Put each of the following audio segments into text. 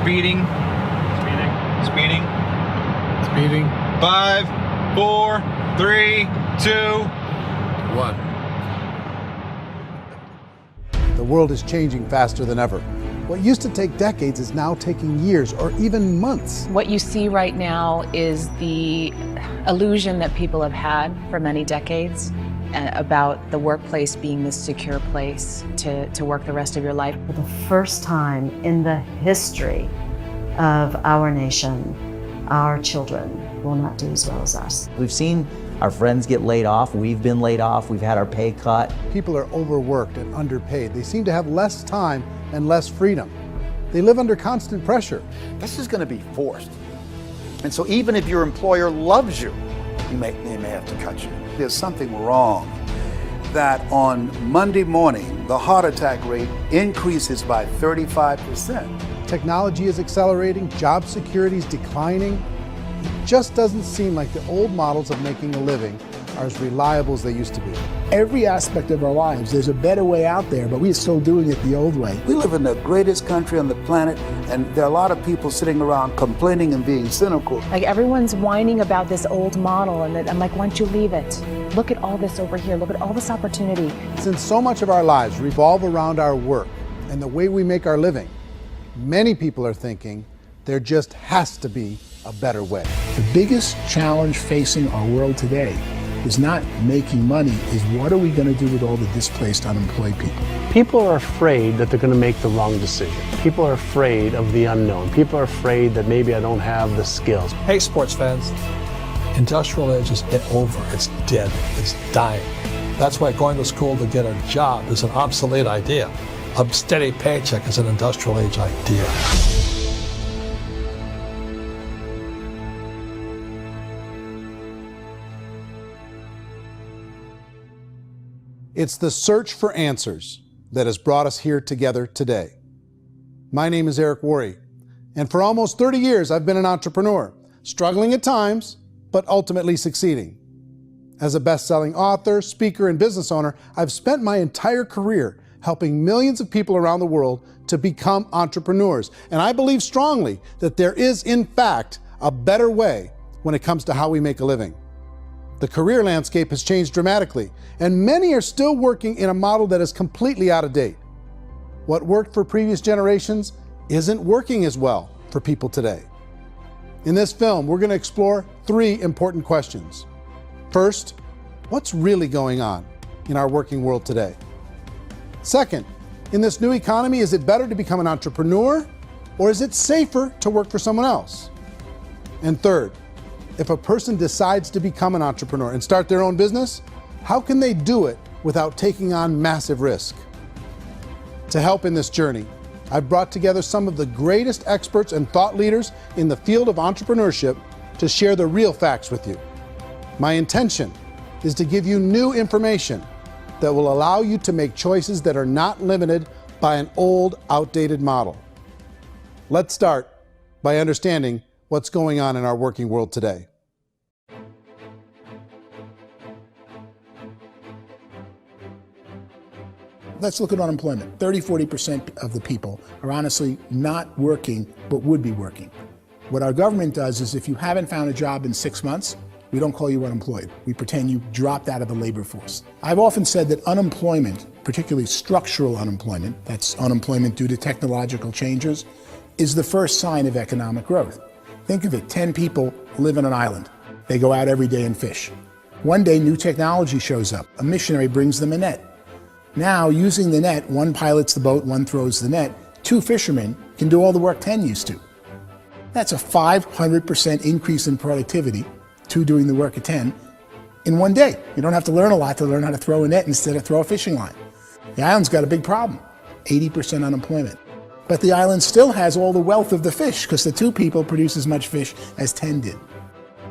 Speeding. Speeding. Speeding. 5, 4, 3, 2, 1. The world is changing faster than ever. What used to take decades is now taking years or even months. What you see right now is the illusion that people have had for many decades about the workplace being this secure place to work the rest of your life. For the first time in the history of our nation, our children will not do as well as us. We've seen our friends get laid off. We've been laid off. We've had our pay cut. People are overworked and underpaid. They seem to have less time and less freedom. They live under constant pressure. This is going to be forced. And so even if your employer loves you, they may have to cut you. There's something wrong that on Monday morning, the heart attack rate increases by 35%. Technology is accelerating, job security is declining. It just doesn't seem like the old models of making a living are as reliable as they used to be. Every aspect of our lives, there's a better way out there, but we're still doing it the old way. We live in the greatest country on the planet, and there are a lot of people sitting around complaining and being cynical. Like everyone's whining about this old model, and I'm like, why don't you leave it? Look at all this over here. Look at all this opportunity. Since so much of our lives revolve around our work and the way we make our living, many people are thinking there just has to be a better way. The biggest challenge facing our world today is not making money, is what are we going to do with all the displaced, unemployed people? People are afraid that they're going to make the wrong decision. People are afraid of the unknown. People are afraid that maybe I don't have the skills. Hey, sports fans. Industrial age is over. It's dead. It's dying. That's why going to school to get a job is an obsolete idea. A steady paycheck is an industrial age idea. It's the search for answers that has brought us here together today. My name is Ерик Уори, and for almost 30 years I've been an entrepreneur, struggling at times, but ultimately succeeding. As a best-selling author, speaker, and business owner, I've spent my entire career helping millions of people around the world to become entrepreneurs. And I believe strongly that there is, in fact, a better way when it comes to how we make a living. The career landscape has changed dramatically, and many are still working in a model that is completely out of date. What worked for previous generations isn't working as well for people today. In this film, we're going to explore 3 important questions. First, what's really going on in our working world today? Second, in this new economy, is it better to become an entrepreneur, or is it safer to work for someone else? And third, if a person decides to become an entrepreneur and start their own business, how can they do it without taking on massive risk? To help in this journey, I've brought together some of the greatest experts and thought leaders in the field of entrepreneurship to share the real facts with you. My intention is to give you new information that will allow you to make choices that are not limited by an old, outdated model. Let's start by understanding what's going on in our working world today. Let's look at unemployment. 30–40% of the people are honestly not working, but would be working. What our government does is if you haven't found a job in 6 months, we don't call you unemployed. We pretend you dropped out of the labor force. I've often said that unemployment, particularly structural unemployment, that's unemployment due to technological changes, is the first sign of economic growth. Think of it, 10 people live on an island. They go out every day and fish. One day, new technology shows up. A missionary brings them a net. Now, using the net, one pilots the boat, one throws the net. 2 fishermen can do all the work 10 used to. That's a 500% increase in productivity, 2 doing the work of 10, in one day. You don't have to learn a lot to learn how to throw a net instead of throw a fishing line. The island's got a big problem, 80% unemployment. But the island still has all the wealth of the fish because the 2 people produce as much fish as 10 did.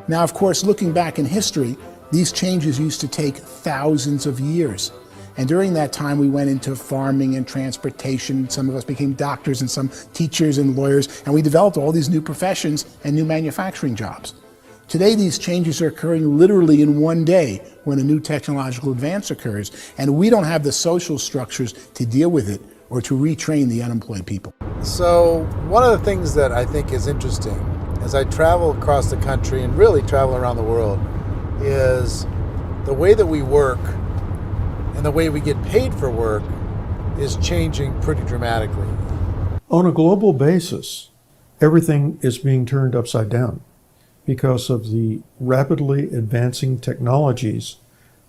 Now, of course, looking back in history, these changes used to take thousands of years. And during that time, we went into farming and transportation. Some of us became doctors and some teachers and lawyers, and we developed all these new professions and new manufacturing jobs. Today, these changes are occurring literally in one day when a new technological advance occurs, and we don't have the social structures to deal with it or to retrain the unemployed people. So one of the things that I think is interesting as I travel across the country and really travel around the world is the way that we work and the way we get paid for work is changing pretty dramatically. On a global basis, everything is being turned upside down because of the rapidly advancing technologies.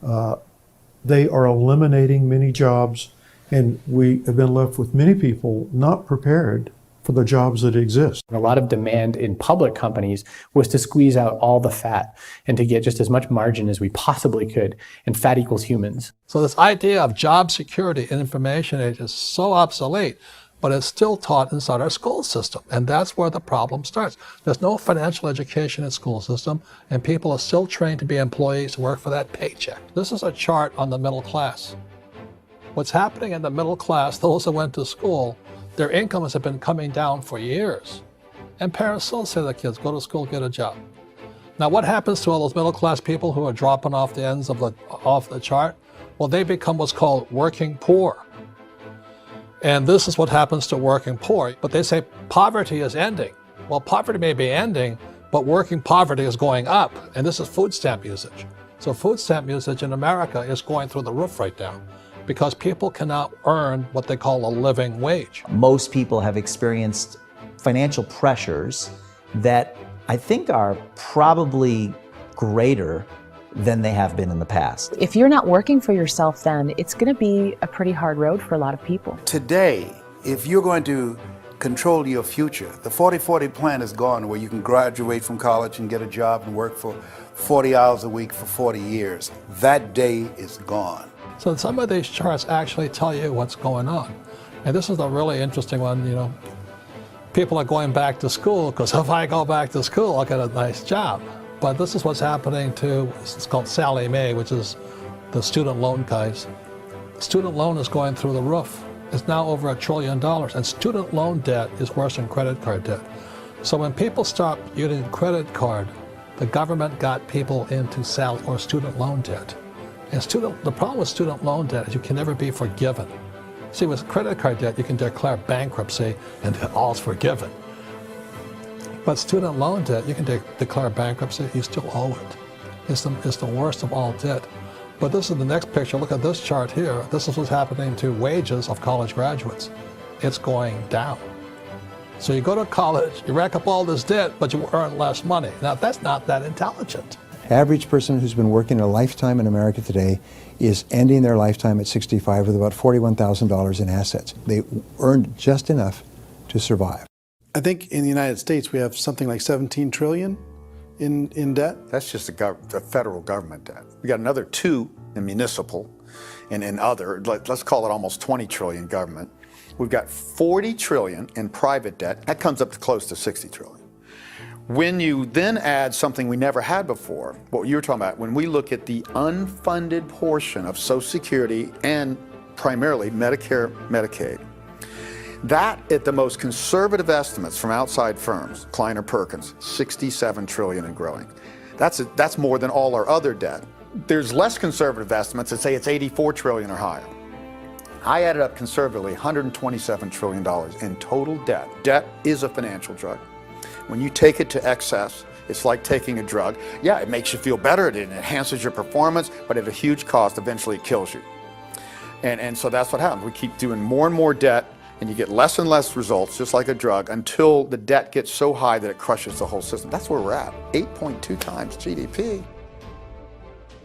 They are eliminating many jobs, and we have been left with many people not prepared for the jobs that exist. A lot of demand in public companies was to squeeze out all the fat and to get just as much margin as we possibly could, and fat equals humans. So this idea of job security in information age is so obsolete, but it's still taught inside our school system, and that's where the problem starts. There's no financial education in school system, and people are still trained to be employees who work for that paycheck. This is a chart on the middle class. What's happening in the middle class, those who went to school, their incomes have been coming down for years. And parents still say to their kids, go to school, get a job. Now what happens to all those middle class people who are dropping off the ends of the chart? Well, they become what's called working poor. And this is what happens to working poor. But they say poverty is ending. Well, poverty may be ending, but working poverty is going up. And this is food stamp usage. So food stamp usage in America is going through the roof right now, because people cannot earn what they call a living wage. Most people have experienced financial pressures that I think are probably greater than they have been in the past. If you're not working for yourself, then it's going to be a pretty hard road for a lot of people. Today, if you're going to control your future, the 40-40 plan is gone, where you can graduate from college and get a job and work for 40 hours a week for 40 years. That day is gone. So some of these charts actually tell you what's going on. And this is a really interesting one, you know. People are going back to school because if I go back to school, I'll get a nice job. But this is what's happening to, it's called Sallie Mae, which is the student loan guys. Student loan is going through the roof. It's now over $1 trillion, and student loan debt is worse than credit card debt. So when people stopped using credit card, the government got people into student loan debt. And the problem with student loan debt is you can never be forgiven. See, with credit card debt, you can declare bankruptcy and all's forgiven. But student loan debt, you can declare bankruptcy, you still owe it. It's the worst of all debt. But this is the next picture. Look at this chart here. This is what's happening to wages of college graduates. It's going down. So you go to college, you rack up all this debt, but you earn less money. Now, that's not that intelligent. Average person who's been working a lifetime in America today is ending their lifetime at 65 with about $41,000 in assets. They earned just enough to survive. I think in the United States we have something like 17 trillion in debt. That's just the federal government debt. We got another 2 in municipal and in other, let's call it almost 20 trillion government. We've got 40 trillion in private debt. That comes up to close to 60 trillion. When you then add something we never had before, what you were talking about, when we look at the unfunded portion of Social Security and primarily Medicare, Medicaid, that at the most conservative estimates from outside firms, Kleiner Perkins, 67 trillion and growing. That's more than all our other debt. There's less conservative estimates that say it's 84 trillion or higher. I added up conservatively $127 trillion in total debt. Debt is a financial drug. When you take it to excess, it's like taking a drug. Yeah, it makes you feel better, it enhances your performance, but at a huge cost, eventually it kills you. And so that's what happens. We keep doing more and more debt, and you get less and less results, just like a drug, until the debt gets so high that it crushes the whole system. That's where we're at, 8.2 times GDP.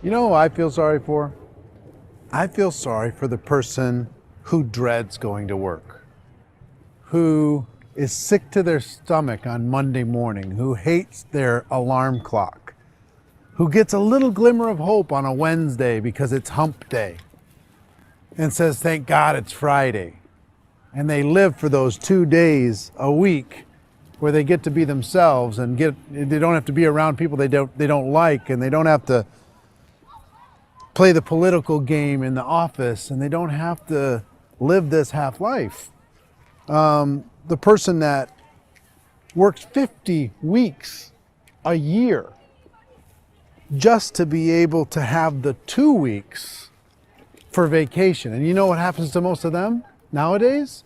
You know who I feel sorry for? I feel sorry for the person who dreads going to work, who is sick to their stomach on Monday morning, who hates their alarm clock, who gets a little glimmer of hope on a Wednesday because it's hump day and says, thank God it's Friday. And they live for those 2 days a week where they get to be themselves and they don't have to be around people they don't like, and they don't have to play the political game in the office, and they don't have to live this half life. The person that works 50 weeks a year just to be able to have the 2 weeks for vacation. And you know what happens to most of them nowadays?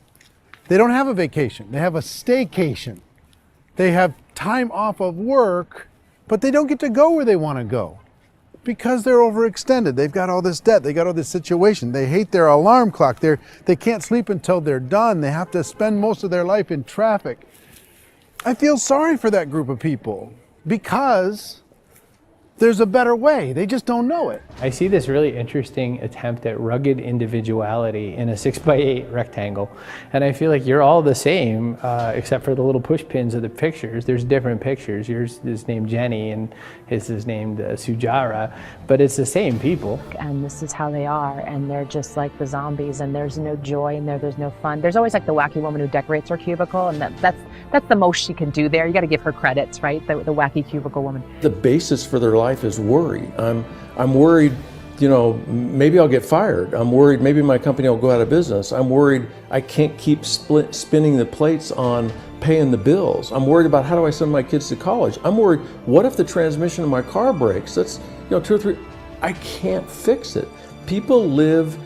They don't have a vacation. They have a staycation. They have time off of work, but they don't get to go where they want to go because they're overextended. They've got all this debt. They got all this situation. They hate their alarm clock. They can't sleep until they're done. They have to spend most of their life in traffic. I feel sorry for that group of people because there's a better way. They just don't know it. I see this really interesting attempt at rugged individuality in a 6x8 rectangle. And I feel like you're all the same, except for the little push pins of the pictures. There's different pictures. Yours is named Jenny and his is named Sujara, but it's the same people. And this is how they are, and they're just like the zombies, and there's no joy in there, there's no fun. There's always like the wacky woman who decorates her cubicle, and that's the most she can do there. You got to give her credits, right? The wacky cubicle woman. The basis for their life is worry. I'm worried, you know, maybe I'll get fired. I'm worried maybe my company will go out of business. I'm worried I can't keep spinning the plates on paying the bills. I'm worried about how do I send my kids to college. I'm worried, what if the transmission of my car breaks? That's, you know, 2 or 3, I can't fix it. People live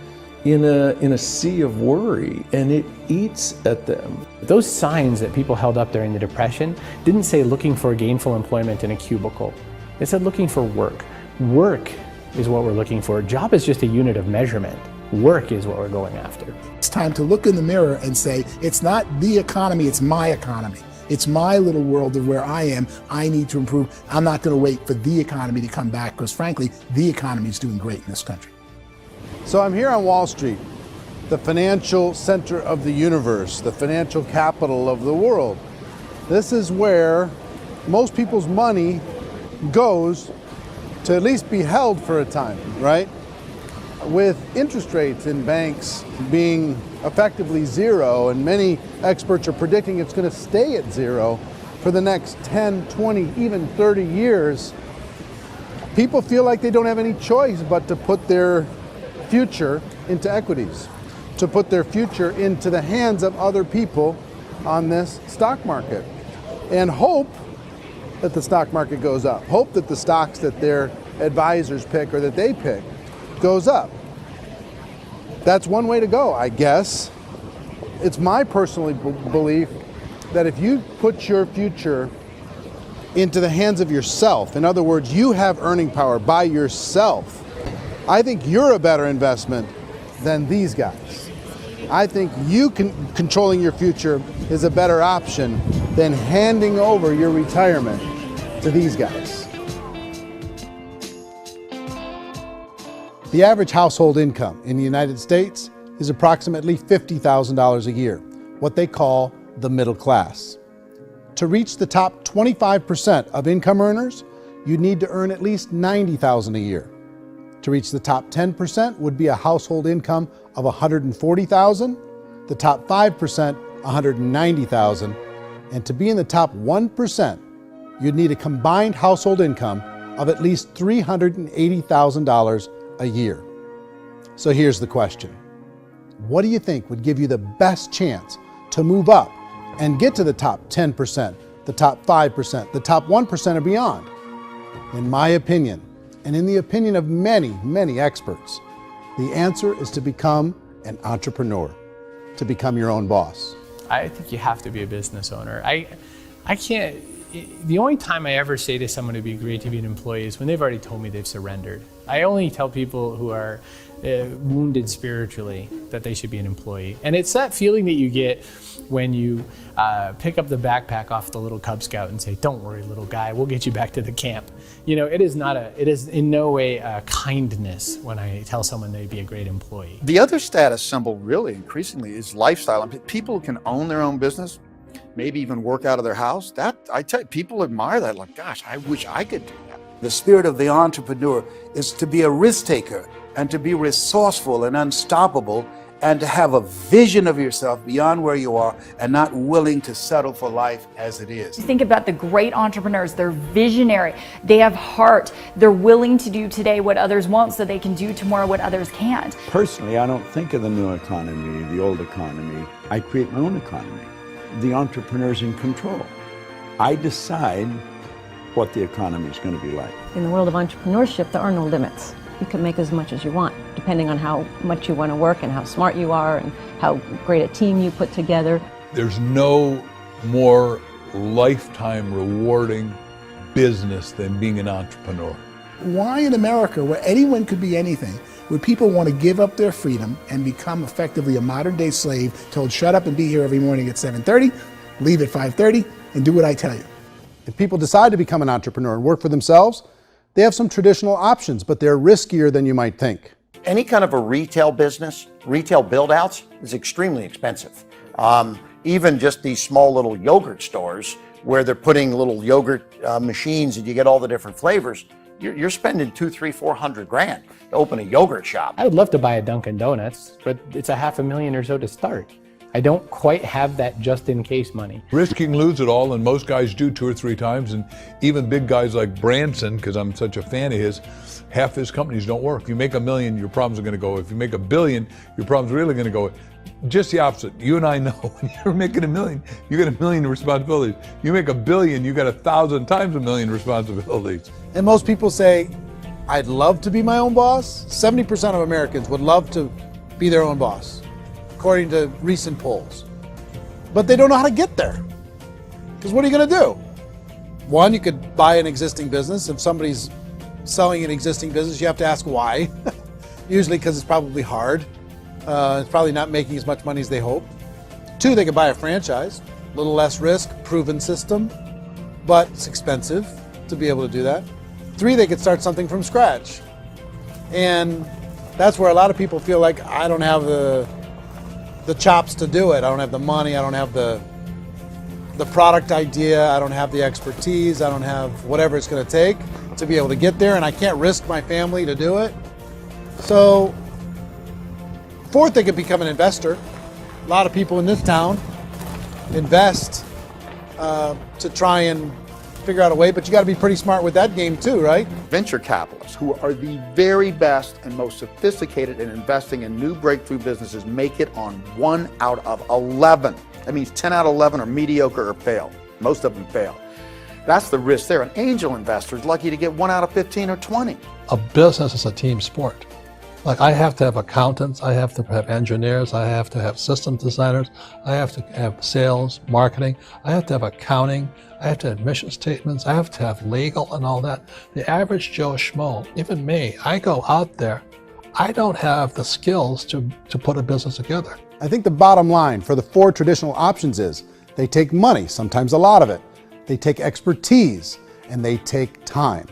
in a sea of worry, and it eats at them. Those signs that people held up during the Depression didn't say looking for gainful employment in a cubicle. It said looking for work. Work is what we're looking for. Job is just a unit of measurement. Work is what we're going after. It's time to look in the mirror and say, it's not the economy, it's my economy. It's my little world of where I am. I need to improve. I'm not going to wait for the economy to come back because frankly, the economy is doing great in this country. So I'm here on Wall Street, the financial center of the universe, the financial capital of the world. This is where most people's money goes to at least be held for a time, right? With interest rates in banks being effectively zero, and many experts are predicting it's going to stay at zero for the next 10, 20, even 30 years, people feel like they don't have any choice but to put their future into equities, to put their future into the hands of other people on this stock market, and hope that the stock market goes up, hope that the stocks that their advisors pick or that they pick goes up. That's one way to go, I guess. It's my personal belief that if you put your future into the hands of yourself, in other words, you have earning power by yourself, I think you're a better investment than these guys. I think you controlling your future is a better option than handing over your retirement to these guys. The average household income in the United States is approximately $50,000 a year, what they call the middle class. To reach the top 25% of income earners, you need to earn at least $90,000 a year. To reach the top 10% would be a household income of $140,000, the top 5%, $190,000, and to be in the top 1%, you'd need a combined household income of at least $380,000 a year. So here's the question. What do you think would give you the best chance to move up and get to the top 10%, the top 5%, the top 1% and beyond? In my opinion, and in the opinion of many, many experts, the answer is to become an entrepreneur, to become your own boss. I think you have to be a business owner. I can't, the only time I ever say to someone it'd be great to be an employee is when they've already told me they've surrendered. I only tell people who are wounded spiritually that they should be an employee. And it's that feeling that you get when you pick up the backpack off the little Cub Scout and say, "Don't worry, little guy, we'll get you back to the camp." You know, it is in no way a kindness when I tell someone they'd be a great employee. The other status symbol really increasingly is lifestyle. I mean, people who can own their own business, maybe even work out of their house. That, I tell you, people admire that. Like, gosh, I wish I could do that. The spirit of the entrepreneur is to be a risk taker and to be resourceful and unstoppable and to have a vision of yourself beyond where you are and not willing to settle for life as it is. Think about the great entrepreneurs. They're visionary. They have heart. They're willing to do today what others won't so they can do tomorrow what others can't. Personally, I don't think of the new economy, the old economy. I create my own economy. The entrepreneur's in control. I decide what the economy is going to be like. In the world of entrepreneurship, there are no limits. You can make as much as you want. depending on how much you want to work and how smart you are and how great a team you put together. There's no more lifetime rewarding business than being an entrepreneur. Why in America, where anyone could be anything, would people want to give up their freedom and become effectively a modern-day slave, told shut up and be here every morning at 7:30, leave at 5:30, and do what I tell you? If people decide to become an entrepreneur and work for themselves, they have some traditional options, but they're riskier than you might think. Any kind of a retail business, retail build-outs, is extremely expensive. Even just these small little yogurt stores where they're putting little yogurt machines and you get all the different flavors, you're spending $200,000, $300,000, $400,000 to open a yogurt shop. I would love to buy a Dunkin' Donuts, but it's $500,000 or so to start. I don't quite have that just-in-case money. Risking lose it all, and most guys do 2 or 3 times, and even big guys like Branson, because I'm such a fan of his, half his companies don't work. If you make $1 million, your problems are going to go. If you make $1 billion, your problems are really going to go. Just the opposite. You and I know when you're making $1 million, you got $1 million responsibilities. You make $1 billion, you got 1,000 times $1 million responsibilities. And most people say, I'd love to be my own boss. 70% of Americans would love to be their own boss, according to recent polls. But they don't know how to get there. Because what are you going to do? One, you could buy an existing business. If somebody's selling an existing business, you have to ask why. Usually because it's probably hard. It's probably not making as much money as they hope. 2, they could buy a franchise. A little less risk, proven system, but it's expensive to be able to do that. 3, they could start something from scratch. And that's where a lot of people feel like, I don't have the chops to do it. I don't have the money. I don't have the product idea. I don't have the expertise. I don't have whatever it's going to take to be able to get there, and I can't risk my family to do it. So, 4th, they could become an investor. A lot of people in this town invest to try and figure out a way, but you got to be pretty smart with that game too, right? Venture capitalists, who are the very best and most sophisticated in investing in new breakthrough businesses, make it on 1 out of 11. That means 10 out of 11 are mediocre or fail. Most of them fail. That's the risk there. An angel investor is lucky to get 1 out of 15 or 20. A business is a team sport. Like, I have to have accountants, I have to have engineers, I have to have system designers, I have to have sales, marketing, I have to have accounting, I have to have mission statements, I have to have legal and all that. The average Joe Schmo, even me, I go out there, I don't have the skills to put a business together. I think the bottom line for the 4 traditional options is they take money, sometimes a lot of it. They take expertise, and they take time.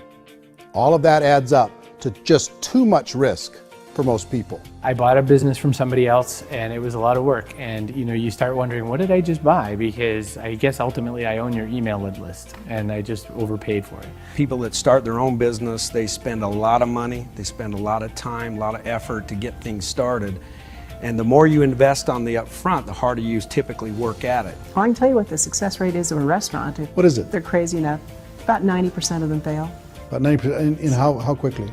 All of that adds up to just too much risk for most people. I bought a business from somebody else and it was a lot of work. And you start wondering, what did I just buy? Because I guess ultimately I own your email list and I just overpaid for it. People that start their own business, they spend a lot of money, they spend a lot of time, a lot of effort to get things started. And the more you invest on the upfront, the harder you typically work at it. I can tell you what the success rate is of a restaurant. What is it? They're crazy enough. About 90% of them fail. About 90%, in how quickly?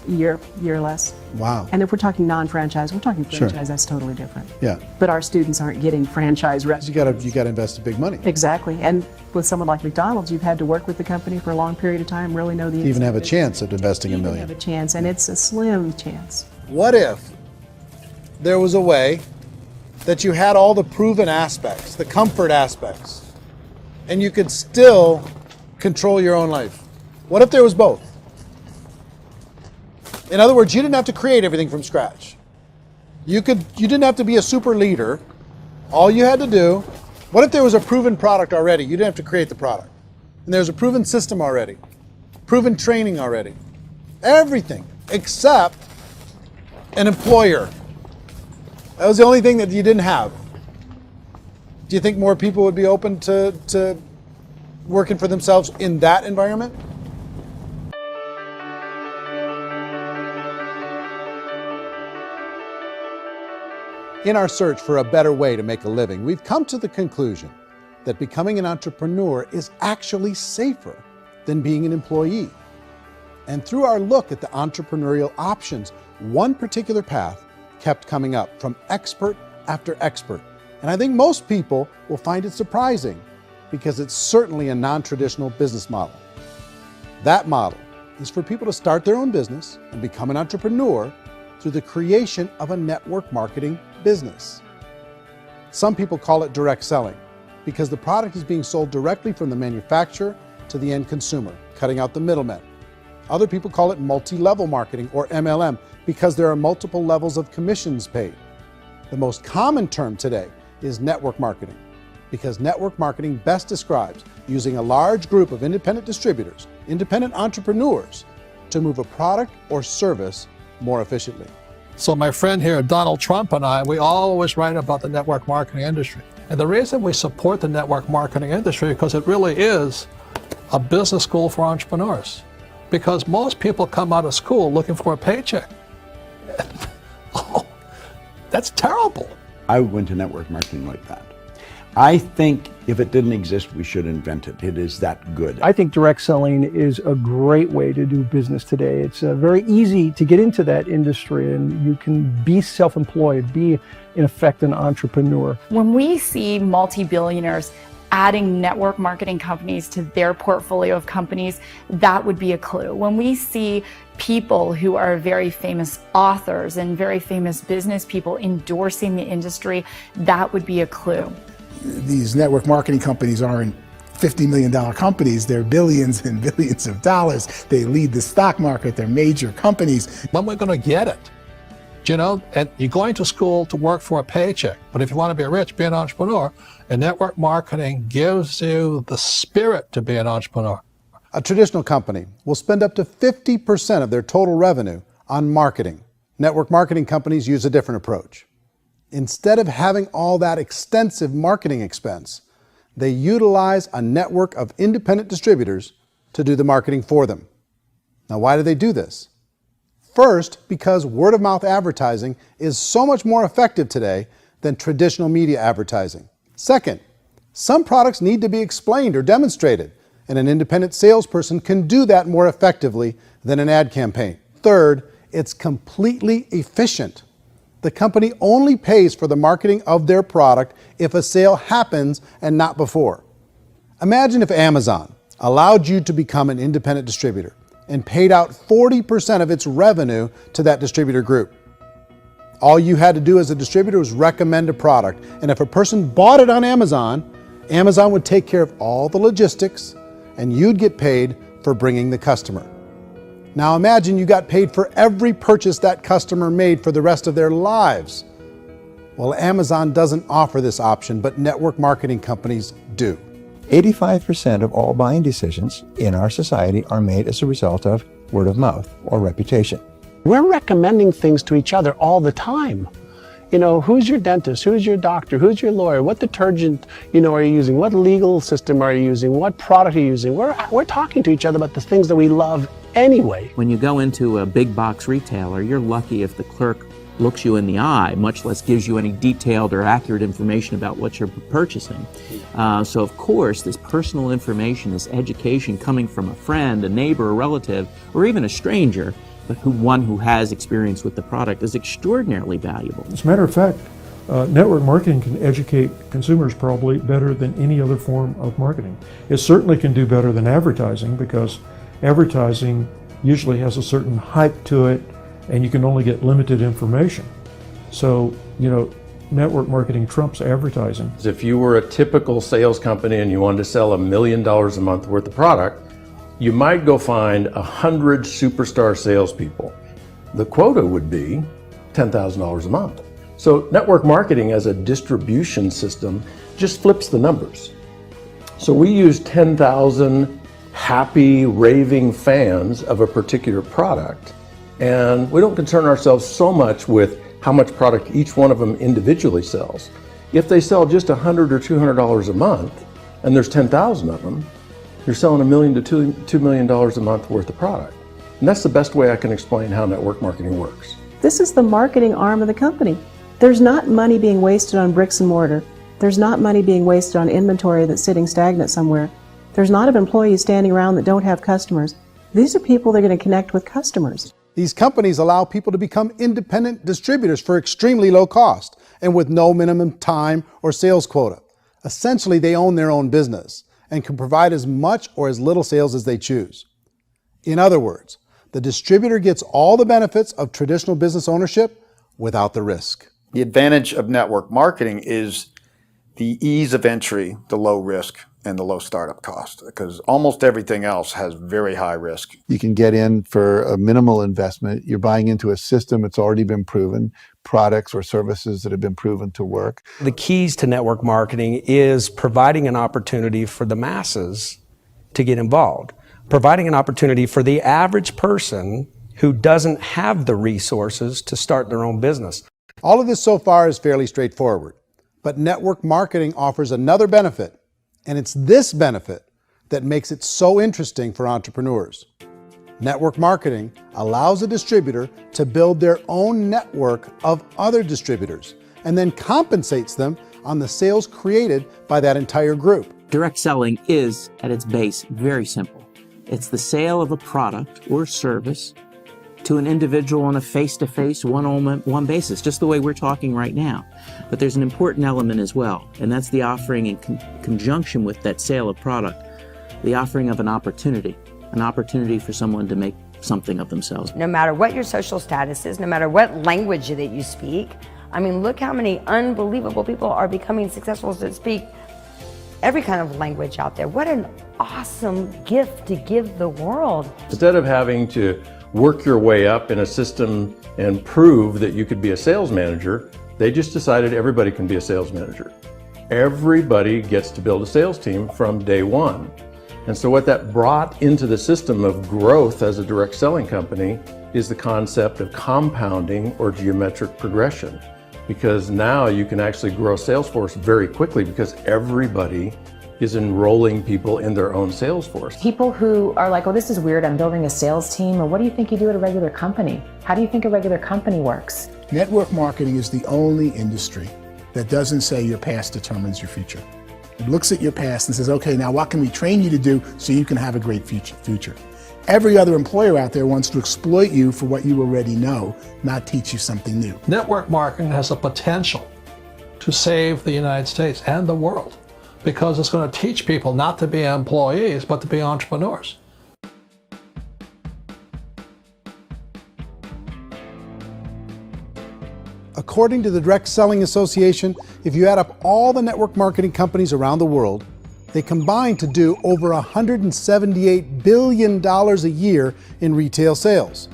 Year less. Wow. And if we're talking non-franchise, we're talking franchise, Sure. That's totally different. Yeah. But our students aren't getting franchise restaurants. You got to invest big money. Exactly. And with someone like McDonald's, you've had to work with the company for a long period of time, really know the To even have a business. chance at investing $1 million. Have a chance, and it's a slim chance. What if there was a way that you had all the proven aspects, the comfort aspects, and you could still control your own life? What if there was both? In other words, you didn't have to create everything from scratch. You didn't have to be a super leader. All you had to do, what if there was a proven product already? You didn't have to create the product. And there's a proven system already, proven training already. Everything except an employer. That was the only thing that you didn't have. Do you think more people would be open to working for themselves in that environment? In our search for a better way to make a living, we've come to the conclusion that becoming an entrepreneur is actually safer than being an employee. And through our look at the entrepreneurial options, one particular path kept coming up from expert after expert. And I think most people will find it surprising because it's certainly a non-traditional business model. That model is for people to start their own business and become an entrepreneur through the creation of a network marketing business. Some people call it direct selling because the product is being sold directly from the manufacturer to the end consumer, cutting out the middlemen. Other people call it multi-level marketing, or MLM, because there are multiple levels of commissions paid. The most common term today is network marketing, because network marketing best describes using a large group of independent distributors, independent entrepreneurs, to move a product or service more efficiently. So my friend here, Donald Trump, and I, we always write about the network marketing industry. And the reason we support the network marketing industry is because it really is a business school for entrepreneurs. Because most people come out of school looking for a paycheck. Oh, that's terrible. I went to network marketing like that. I think if it didn't exist, we should invent it. It is that good. I think direct selling is a great way to do business today. It's very easy to get into that industry, and you can be self-employed, be in effect an entrepreneur. When we see multi-billionaires adding network marketing companies to their portfolio of companies, that would be a clue. When we see people who are very famous authors and very famous business people endorsing the industry, that would be a clue. These network marketing companies aren't $50 million companies, they're billions and billions of dollars. They lead the stock market, they're major companies. When we're going to get it? You know, and you're going to school to work for a paycheck, but if you want to be rich, be an entrepreneur, and network marketing gives you the spirit to be an entrepreneur. A traditional company will spend up to 50% of their total revenue on marketing. Network marketing companies use a different approach. Instead of having all that extensive marketing expense, they utilize a network of independent distributors to do the marketing for them. Now, why do they do this? First, because word-of-mouth advertising is so much more effective today than traditional media advertising. Second, some products need to be explained or demonstrated, and an independent salesperson can do that more effectively than an ad campaign. Third, it's completely efficient. The company only pays for the marketing of their product if a sale happens and not before. Imagine if Amazon allowed you to become an independent distributor and paid out 40% of its revenue to that distributor group. All you had to do as a distributor was recommend a product, and if a person bought it on Amazon, Amazon would take care of all the logistics, and you'd get paid for bringing the customer. Now imagine you got paid for every purchase that customer made for the rest of their lives. Well, Amazon doesn't offer this option, but network marketing companies do. 85% of all buying decisions in our society are made as a result of word of mouth or reputation. We're recommending things to each other all the time. You know, who's your dentist? Who's your doctor? Who's your lawyer? What detergent, are you using? What legal system are you using? What product are you using? We're talking to each other about the things that we love anyway. When you go into a big box retailer, you're lucky if the clerk looks you in the eye, much less gives you any detailed or accurate information about what you're purchasing. So of course, this personal information, this education coming from a friend, a neighbor, a relative, or even a stranger, but one who has experience with the product is extraordinarily valuable. As a matter of fact, network marketing can educate consumers probably better than any other form of marketing. It certainly can do better than advertising, because advertising usually has a certain hype to it, and you can only get limited information. So, network marketing trumps advertising. If you were a typical sales company and you wanted to sell $1 million a month worth of product, you might go find 100 superstar salespeople. The quota would be $10,000 a month. So network marketing as a distribution system just flips the numbers. So we use 10,000 happy, raving fans of a particular product, and we don't concern ourselves so much with how much product each one of them individually sells. If they sell just $100 or $200 a month, and there's 10,000 of them, you're selling $1 million to $2 million a month worth of product. And that's the best way I can explain how network marketing works. This is the marketing arm of the company. There's not money being wasted on bricks and mortar. There's not money being wasted on inventory that's sitting stagnant somewhere. There's not employees standing around that don't have customers. These are people that are going to connect with customers. These companies allow people to become independent distributors for extremely low cost and with no minimum time or sales quota. Essentially, they own their own business and can provide as much or as little sales as they choose. In other words, The distributor gets all the benefits of traditional business ownership without the risk. The advantage of network marketing is the ease of entry, the low risk, and the low startup cost, because almost everything else has very high risk. You can get in for a minimal investment. You're buying into a system that's already been proven, products or services that have been proven to work. The keys to network marketing is providing an opportunity for the masses to get involved, providing an opportunity for the average person who doesn't have the resources to start their own business. All of this so far is fairly straightforward, but network marketing offers another benefit, and it's this benefit that makes it so interesting for entrepreneurs. Network marketing allows a distributor to build their own network of other distributors and then compensates them on the sales created by that entire group. Direct selling is, at its base, very simple. It's the sale of a product or service to an individual on a face-to-face, one-on-one basis, just the way we're talking right now. But there's an important element as well, and that's the offering in conjunction with that sale of product, the offering of an opportunity for someone to make something of themselves. No matter what your social status is, no matter what language that you speak, I mean, look how many unbelievable people are becoming successful that speak every kind of language out there. What an awesome gift to give the world. Instead of having to work your way up in a system and prove that you could be a sales manager, they just decided everybody can be a sales manager. Everybody gets to build a sales team from day one. And so what that brought into the system of growth as a direct selling company is the concept of compounding or geometric progression. Because now you can actually grow a sales force very quickly because everybody is enrolling people in their own sales force. People who are like, oh, this is weird, I'm building a sales team, or what do you think you do at a regular company? How do you think a regular company works? Network marketing is the only industry that doesn't say your past determines your future. It looks at your past and says, okay, now what can we train you to do so you can have a great future? Every other employer out there wants to exploit you for what you already know, not teach you something new. Network marketing has a potential to save the United States and the world, because it's going to teach people not to be employees, but to be entrepreneurs. According to the Direct Selling Association, if you add up all the network marketing companies around the world, they combine to do over $178 billion a year in retail sales.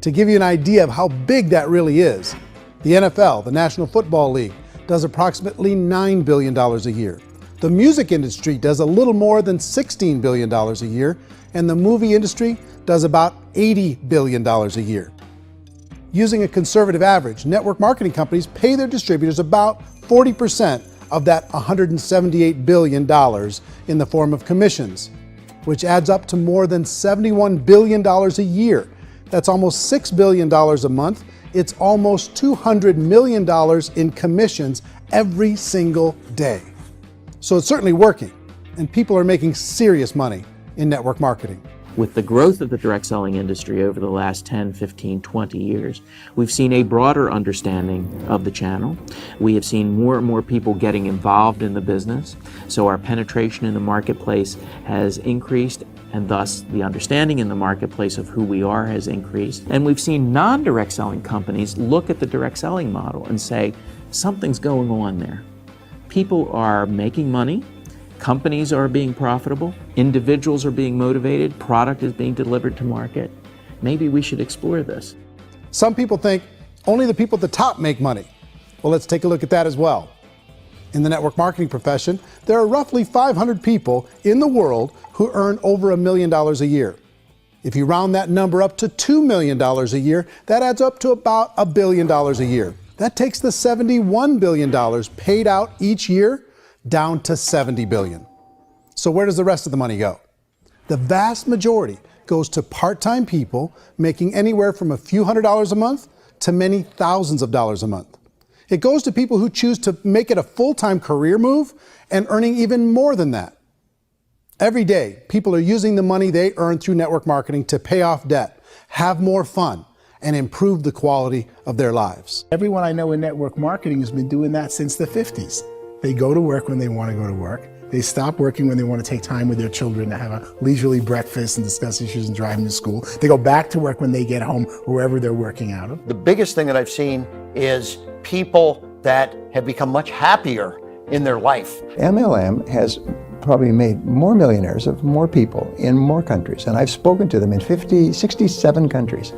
To give you an idea of how big that really is, the NFL, the National Football League, does approximately $9 billion a year. The music industry does a little more than $16 billion a year, and the movie industry does about $80 billion a year. Using a conservative average, network marketing companies pay their distributors about 40% of that $178 billion in the form of commissions, which adds up to more than $71 billion a year. That's almost $6 billion a month. It's almost $200 million in commissions every single day. So it's certainly working, and people are making serious money in network marketing. With the growth of the direct selling industry over the last 10, 15, 20 years, we've seen a broader understanding of the channel. We have seen more and more people getting involved in the business, so our penetration in the marketplace has increased, and thus the understanding in the marketplace of who we are has increased. And we've seen non-direct selling companies look at the direct selling model and say, something's going on there. People are making money. Companies are being profitable, individuals are being motivated, product is being delivered to market. Maybe we should explore this. Some people think only the people at the top make money. Well, let's take a look at that as well. In the network marketing profession, there are roughly 500 people in the world who earn over $1 million a year. If you round that number up to $2 million a year, that adds up to about $1 billion a year. That takes the $71 billion paid out each year down to $70 billion. So where does the rest of the money go? The vast majority goes to part-time people making anywhere from a few $100s a month to many thousands of dollars a month. It goes to people who choose to make it a full-time career move and earning even more than that. Every day, people are using the money they earn through network marketing to pay off debt, have more fun, and improve the quality of their lives. Everyone I know in network marketing has been doing that since the 50s. They go to work when they want to go to work. They stop working when they want to take time with their children to have a leisurely breakfast and discuss issues and drive them to school. They go back to work when they get home, wherever they're working out of. The biggest thing that I've seen is people that have become much happier in their life. MLM has probably made more millionaires of more people in more countries, and I've spoken to them in 67 countries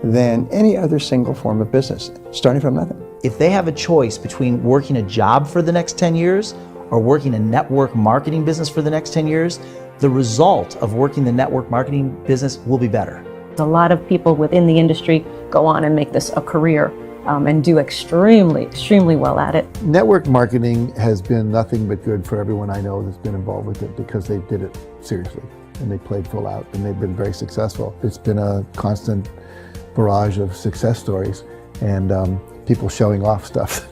than any other single form of business, starting from nothing. If they have a choice between working a job for the next 10 years or working a network marketing business for the next 10 years, the result of working the network marketing business will be better. A lot of people within the industry go on and make this a career and do extremely well at it. Network marketing has been nothing but good for everyone I know that's been involved with it because they did it seriously and they played full out and they've been very successful. It's been a constant barrage of success stories and people showing off stuff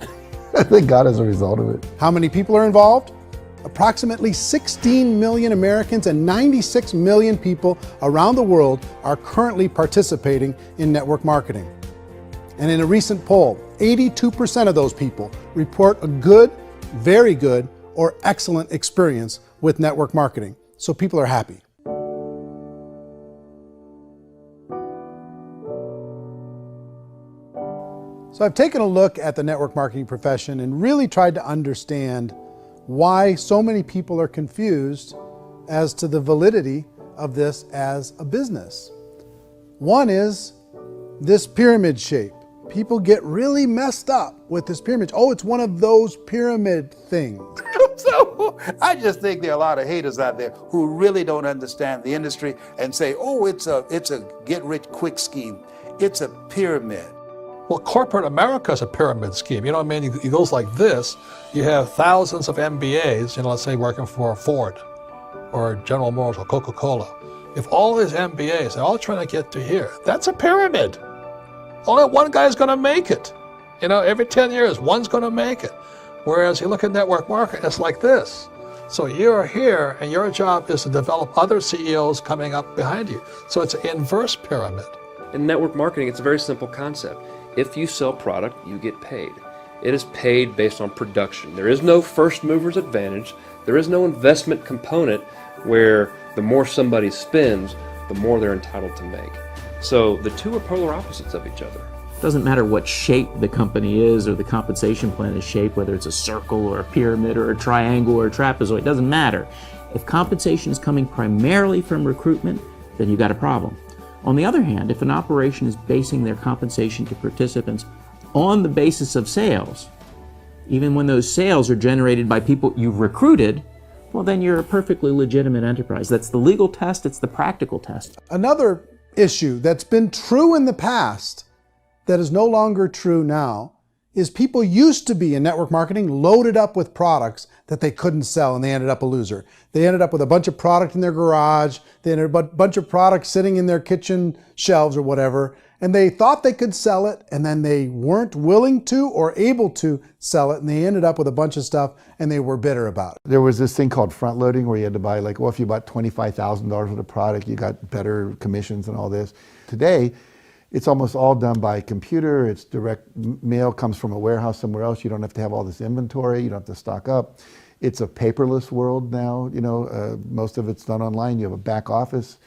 that they got as a result of it. How many people are involved? Approximately 16 million Americans and 96 million people around the world are currently participating in network marketing. And in a recent poll, 82% of those people report a good, very good, or excellent experience with network marketing. So people are happy. So I've taken a look at the network marketing profession and really tried to understand why so many people are confused as to the validity of this as a business. One is this pyramid shape. People get really messed up with this pyramid. Oh, it's one of those pyramid things. So I just think there are a lot of haters out there who really don't understand the industry and say, oh, it's a get-rich-quick scheme. It's a pyramid. Well, corporate America is a pyramid scheme. You know what I mean? It goes like this. You have thousands of MBAs, let's say working for Ford or General Motors or Coca-Cola. If all these MBAs, they're all trying to get to here, that's a pyramid. Only one guy's going to make it. Every 10 years, one's going to make it. Whereas you look at network marketing, it's like this. So you're here, and your job is to develop other CEOs coming up behind you. So it's an inverse pyramid. In network marketing, it's a very simple concept. If you sell product, you get paid. It is paid based on production. There is no first mover's advantage. There is no investment component where the more somebody spends, the more they're entitled to make. So the two are polar opposites of each other. Doesn't matter what shape the company is or the compensation plan is shaped, whether it's a circle or a pyramid or a triangle or a trapezoid, it doesn't matter. If compensation is coming primarily from recruitment, then you've got a problem. On the other hand, if an operation is basing their compensation to participants on the basis of sales, even when those sales are generated by people you've recruited, well, then you're a perfectly legitimate enterprise. That's the legal test, it's the practical test. Another issue that's been true in the past that is no longer true now is people used to be in network marketing loaded up with products that they couldn't sell and they ended up a loser. They ended up with a bunch of product in their garage, they ended up with a bunch of products sitting in their kitchen shelves or whatever, and they thought they could sell it and then they weren't willing to or able to sell it and they ended up with a bunch of stuff and they were bitter about it. There was this thing called front loading where you had to buy if you bought $25,000 worth of product, you got better commissions and all this. Today, it's almost all done by computer. It's direct mail, comes from a warehouse somewhere else. You don't have to have all this inventory. You don't have to stock up. It's a paperless world now. Most of it's done online. You have a back office.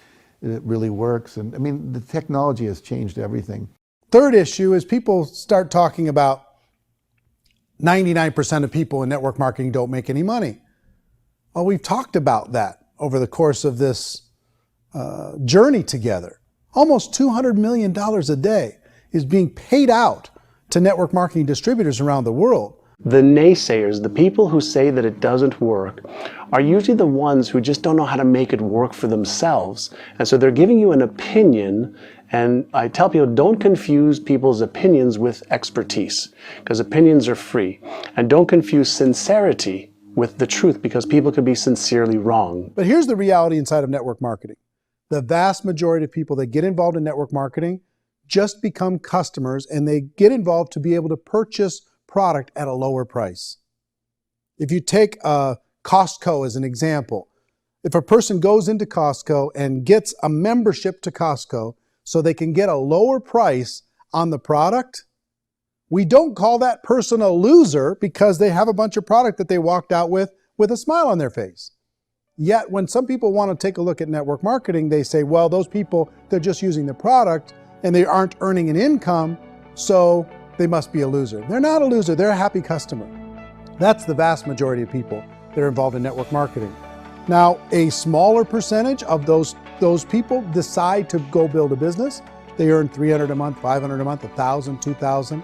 It really works. And I mean, the technology has changed everything. Third issue is people start talking about 99% of people in network marketing don't make any money. Well, we've talked about that over the course of this journey together. Almost $200 million a day is being paid out to network marketing distributors around the world. The naysayers, the people who say that it doesn't work, are usually the ones who just don't know how to make it work for themselves. And so they're giving you an opinion, and I tell people, don't confuse people's opinions with expertise, because opinions are free. And don't confuse sincerity with the truth, because people could be sincerely wrong. But here's the reality inside of network marketing. The vast majority of people that get involved in network marketing just become customers, and they get involved to be able to purchase product at a lower price. If you take Costco as an example, if a person goes into Costco and gets a membership to Costco so they can get a lower price on the product, we don't call that person a loser because they have a bunch of product that they walked out with with a smile on their face. Yet when some people want to take a look at network marketing, they say, well, those people, they're just using the product and they aren't earning an income, so they must be a loser. They're not a loser, they're a happy customer. That's the vast majority of people that are involved in network marketing. Now, a smaller percentage of those people decide to go build a business. They earn $300 a month, $500 a month, $1,000, $2,000.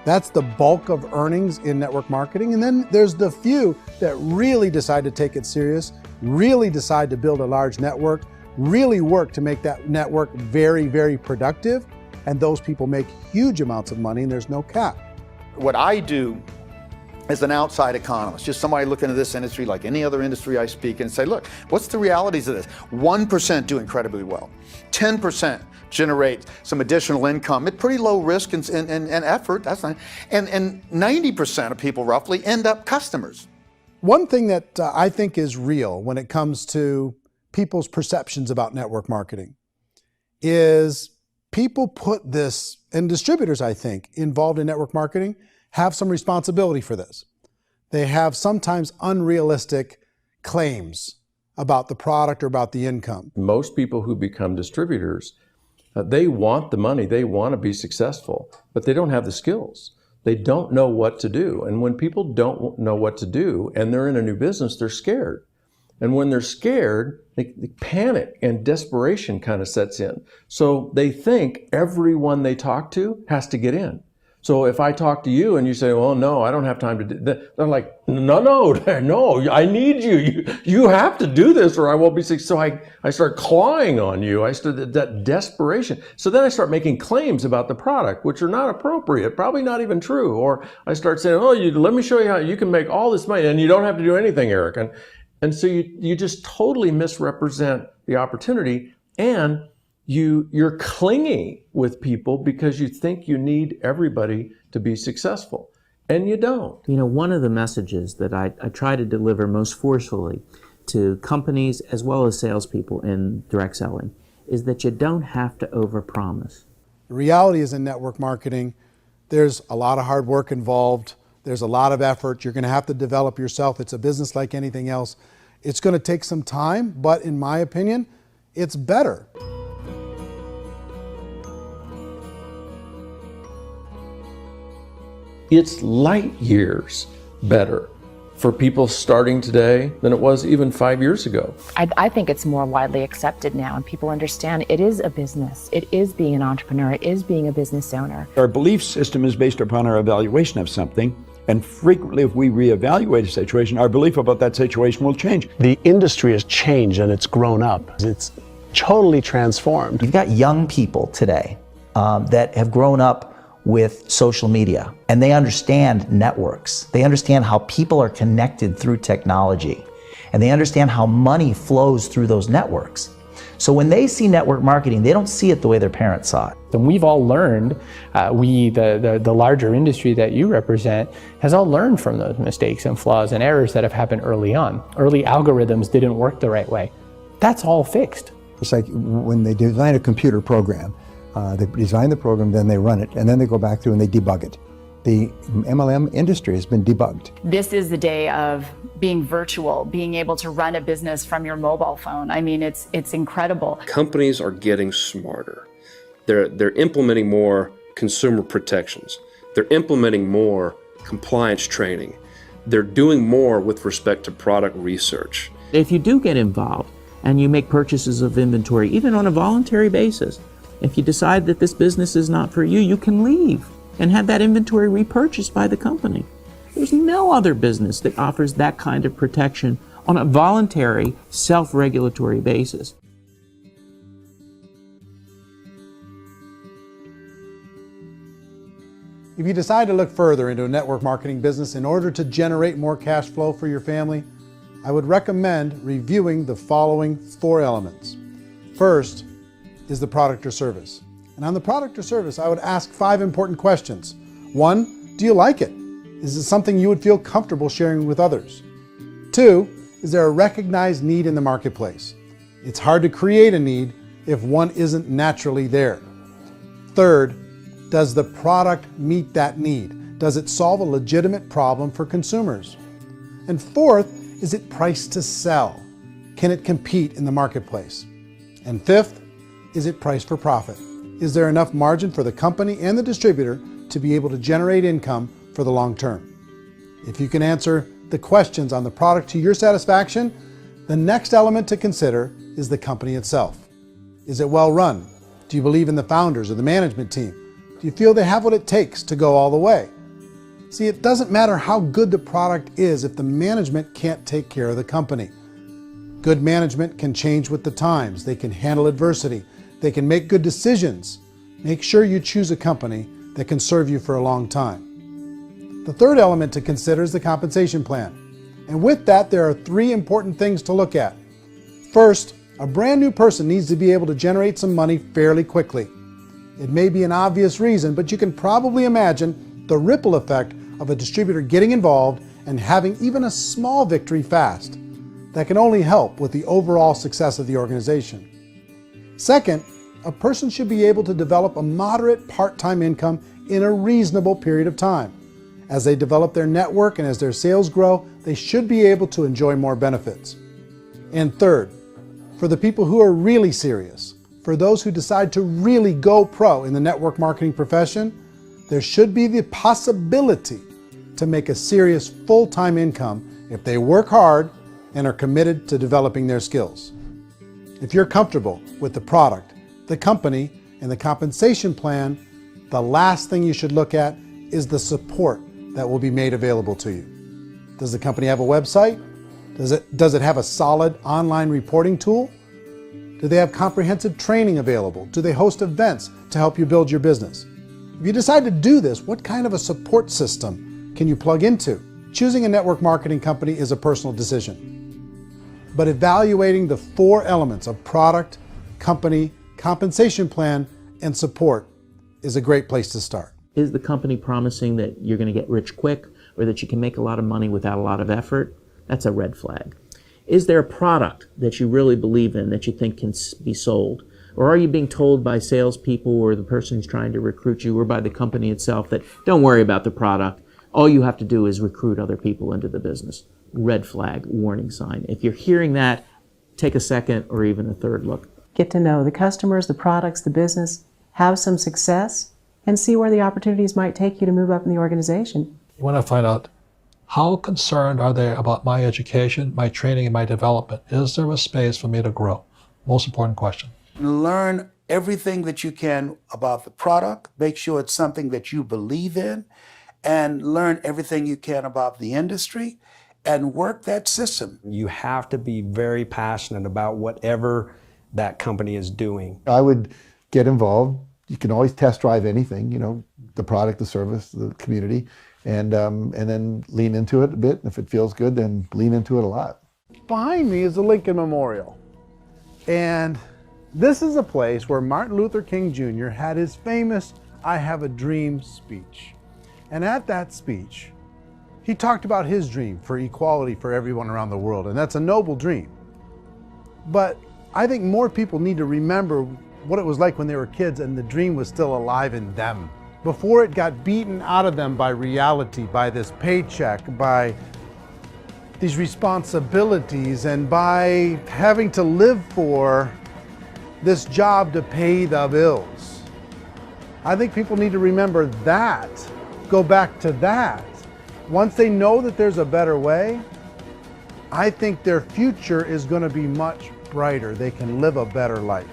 That's the bulk of earnings in network marketing. And then there's the few that really decide to take it serious, really decide to build a large network, really work to make that network very, very productive. And those people make huge amounts of money and there's no cap. What I do as an outside economist, just somebody looking at this industry like any other industry I speak and say, look, what's the realities of this? 1% do incredibly well. 10% generate some additional income at pretty low risk and effort, that's not, and 90% of people roughly end up customers. One thing that I think is real when it comes to people's perceptions about network marketing is people put this, and distributors, I think, involved in network marketing have some responsibility for this. They have sometimes unrealistic claims about the product or about the income. Most people who become distributors, they want the money, they want to be successful, but they don't have the skills. They don't know what to do. And when people don't know what to do and they're in a new business, they're scared. And when they're scared, they panic and desperation kind of sets in. So they think everyone they talk to has to get in. So if I talk to you and you say, well, no, I don't have time to do that, they're like, no, I need you. You have to do this or I won't be successful. So I start clawing on you. I start that desperation. So then I start making claims about the product, which are not appropriate, probably not even true. Or I start saying, oh, let me show you how you can make all this money and you don't have to do anything, Eric. And so you just totally misrepresent the opportunity, and you're clingy with people because you think you need everybody to be successful, and you don't. You know, one of the messages that I try to deliver most forcefully to companies as well as salespeople in direct selling is that you don't have to overpromise. The reality is in network marketing, there's a lot of hard work involved. There's a lot of effort. You're going to have to develop yourself. It's a business like anything else. It's going to take some time, but in my opinion, it's better. It's light years better for people starting today than it was even 5 years ago. I think it's more widely accepted now, and people understand it is a business. It is being an entrepreneur. It is being a business owner. Our belief system is based upon our evaluation of something. And frequently, if we reevaluate a situation, our belief about that situation will change. The industry has changed and it's grown up. It's totally transformed. You've got young people today that have grown up with social media, and they understand networks. They understand how people are connected through technology, and they understand how money flows through those networks. So when they see network marketing, they don't see it the way their parents saw it. And we've all learned, the larger industry that you represent, has all learned from those mistakes and flaws and errors that have happened early on. Early algorithms didn't work the right way. That's all fixed. It's like when they design a computer program, they design the program, then they run it, and then they go back through and they debug it. The MLM industry has been debugged. This is the day of being virtual, being able to run a business from your mobile phone. I mean, it's incredible. Companies are getting smarter. They're implementing more consumer protections. They're implementing more compliance training. They're doing more with respect to product research. If you do get involved and you make purchases of inventory, even on a voluntary basis, if you decide that this business is not for you, you can leave and have that inventory repurchased by the company. There's no other business that offers that kind of protection on a voluntary, self-regulatory basis. If you decide to look further into a network marketing business in order to generate more cash flow for your family, I would recommend reviewing the following 4 elements. First is the product or service. And on the product or service, I would ask 5 important questions. 1, do you like it? Is it something you would feel comfortable sharing with others? 2, is there a recognized need in the marketplace? It's hard to create a need if one isn't naturally there. 3rd, does the product meet that need? Does it solve a legitimate problem for consumers? And 4th, is it priced to sell? Can it compete in the marketplace? And fifth, is it priced for profit? Is there enough margin for the company and the distributor to be able to generate income for the long term? If you can answer the questions on the product to your satisfaction, the next element to consider is the company itself. Is it well run? Do you believe in the founders or the management team? Do you feel they have what it takes to go all the way? See, it doesn't matter how good the product is if the management can't take care of the company. Good management can change with the times. They can handle adversity. They can make good decisions. Make sure you choose a company that can serve you for a long time. The third element to consider is the compensation plan. And with that, there are three important things to look at. First, a brand new person needs to be able to generate some money fairly quickly. It may be an obvious reason, but you can probably imagine the ripple effect of a distributor getting involved and having even a small victory fast. That can only help with the overall success of the organization. Second, a person should be able to develop a moderate part-time income in a reasonable period of time. As they develop their network and as their sales grow, they should be able to enjoy more benefits. And third, for the people who are really serious, for those who decide to really go pro in the network marketing profession, there should be the possibility to make a serious full-time income if they work hard and are committed to developing their skills. If you're comfortable with the product, the company, and the compensation plan, the last thing you should look at is the support that will be made available to you. Does the company have a website? Does it have a solid online reporting tool? Do they have comprehensive training available? Do they host events to help you build your business? If you decide to do this, what kind of a support system can you plug into? Choosing a network marketing company is a personal decision. But evaluating the four elements of product, company, compensation plan, and support is a great place to start. Is the company promising that you're going to get rich quick or that you can make a lot of money without a lot of effort? That's a red flag. Is there a product that you really believe in that you think can be sold? Or are you being told by salespeople or the person who's trying to recruit you or by the company itself that don't worry about the product, all you have to do is recruit other people into the business? Red flag, warning sign. If you're hearing that, take a second or even a third look. Get to know the customers, the products, the business, have some success, and see where the opportunities might take you to move up in the organization. You want to find out how concerned are they about my education, my training, and my development? Is there a space for me to grow? Most important question. Learn everything that you can about the product. Make sure it's something that you believe in, and learn everything you can about the industry and work that system. You have to be very passionate about whatever that company is doing. I would get involved. You can always test drive anything, you know, the product, the service, the community, and then lean into it a bit. If it feels good, then lean into it a lot. Behind me is the Lincoln Memorial. And this is a place where Martin Luther King Jr. had his famous "I Have a Dream" speech. And at that speech, he talked about his dream for equality for everyone around the world, and that's a noble dream. But I think more people need to remember what it was like when they were kids and the dream was still alive in them. Before it got beaten out of them by reality, by this paycheck, by these responsibilities, and by having to live for this job to pay the bills. I think people need to remember that, go back to that. Once they know that there's a better way, I think their future is going to be much brighter. They can live a better life.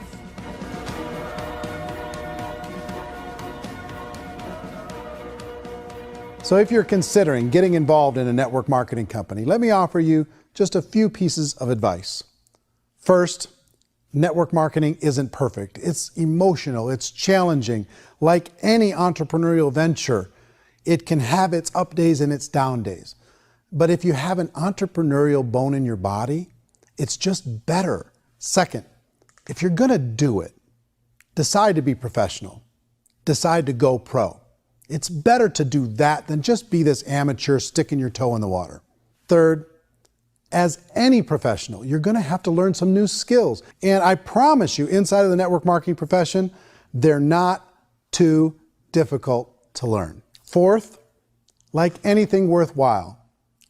So if you're considering getting involved in a network marketing company, let me offer you just a few pieces of advice. First, network marketing isn't perfect. It's emotional, it's challenging. Like any entrepreneurial venture, it can have its up days and its down days. But if you have an entrepreneurial bone in your body, it's just better. Second, if you're gonna do it, decide to be professional. Decide to go pro. It's better to do that than just be this amateur sticking your toe in the water. Third, as any professional, you're gonna have to learn some new skills. And I promise you, inside of the network marketing profession, they're not too difficult to learn. Fourth, like anything worthwhile,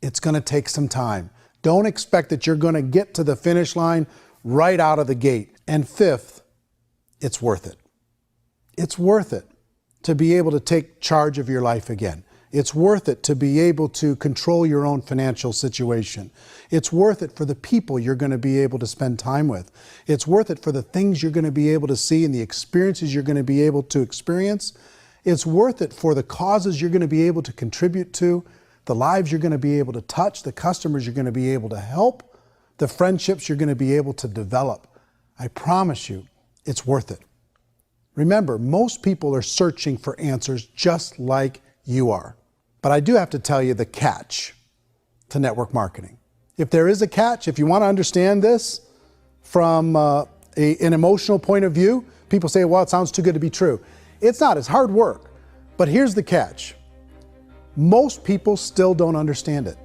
it's gonna take some time. Don't expect that you're going to get to the finish line right out of the gate. And fifth, it's worth it. It's worth it to be able to take charge of your life again. It's worth it to be able to control your own financial situation. It's worth it for the people you're going to be able to spend time with. It's worth it for the things you're going to be able to see and the experiences you're going to be able to experience. It's worth it for the causes you're going to be able to contribute to, the lives you're going to be able to touch, the customers you're going to be able to help, the friendships you're going to be able to develop. I promise you, it's worth it. Remember, most people are searching for answers just like you are. But I do have to tell you the catch to network marketing. If there is a catch, if you want to understand this from an emotional point of view, people say, well, it sounds too good to be true. It's not, it's hard work. But here's the catch. Most people still don't understand it.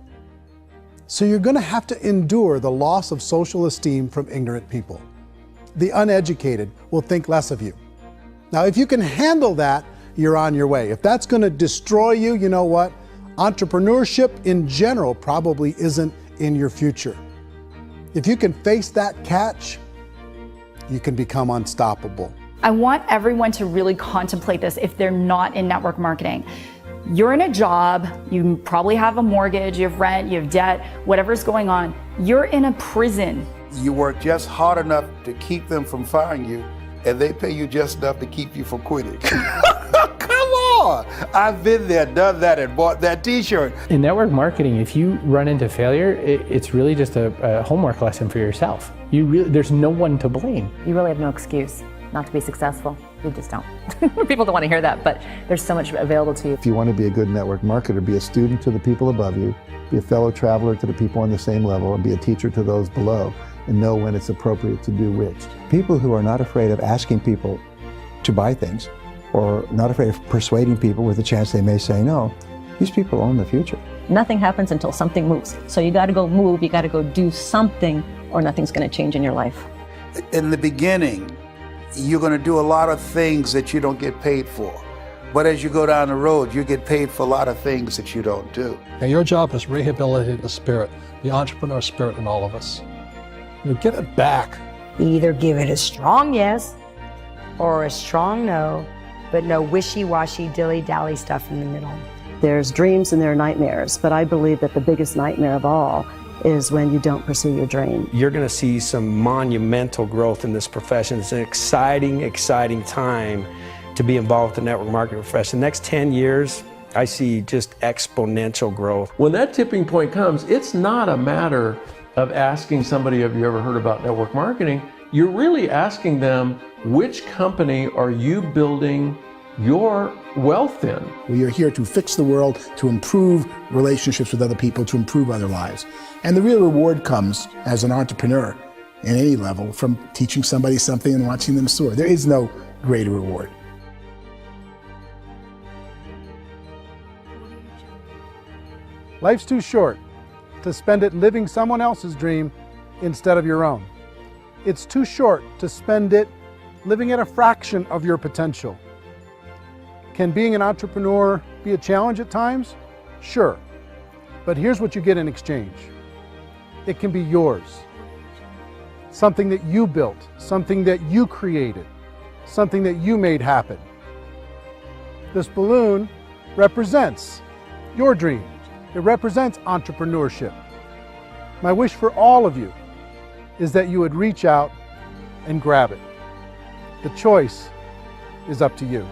So you're going to have to endure the loss of social esteem from ignorant people. The uneducated will think less of you. Now, if you can handle that, you're on your way. If that's going to destroy you, you know what? Entrepreneurship in general probably isn't in your future. If you can face that catch, you can become unstoppable. I want everyone to really contemplate this if they're not in network marketing. You're in a job, you probably have a mortgage, you have rent, you have debt, whatever's going on. You're in a prison. You work just hard enough to keep them from firing you, and they pay you just enough to keep you from quitting. Come on! I've been there, done that, and bought that t-shirt. In network marketing, if you run into failure, it's really just a homework lesson for yourself. There's no one to blame. You really have no excuse not to be successful. You just don't. People don't want to hear that, but there's so much available to you. If you want to be a good network marketer, be a student to the people above you, be a fellow traveler to the people on the same level, and be a teacher to those below, and know when it's appropriate to do which. People who are not afraid of asking people to buy things, or not afraid of persuading people with the chance they may say no, these people own the future. Nothing happens until something moves. So you got to go move, you got to go do something, or nothing's going to change in your life. In the beginning, you're going to do a lot of things that you don't get paid for. But as you go down the road, you get paid for a lot of things that you don't do. And your job is rehabilitate the spirit, the entrepreneur spirit in all of us. You get it back. Either give it a strong yes or a strong no, but no wishy-washy, dilly-dally stuff in the middle. There's dreams and there are nightmares, but I believe that the biggest nightmare of all is when you don't pursue your dream. You're going to see some monumental growth in this profession. It's an exciting, exciting time to be involved with the network marketing profession. The next 10 years, I see just exponential growth. When that tipping point comes, it's not a matter of asking somebody, have you ever heard about network marketing? You're really asking them, which company are you building your wealth in? We are here to fix the world, to improve relationships with other people, to improve other lives. And the real reward comes as an entrepreneur at any level from teaching somebody something and watching them soar. There is no greater reward. Life's too short to spend it living someone else's dream instead of your own. It's too short to spend it living at a fraction of your potential. Can being an entrepreneur be a challenge at times? Sure. But here's what you get in exchange. It can be yours. Something that you built, something that you created, something that you made happen. This balloon represents your dream. It represents entrepreneurship. My wish for all of you is that you would reach out and grab it. The choice is up to you.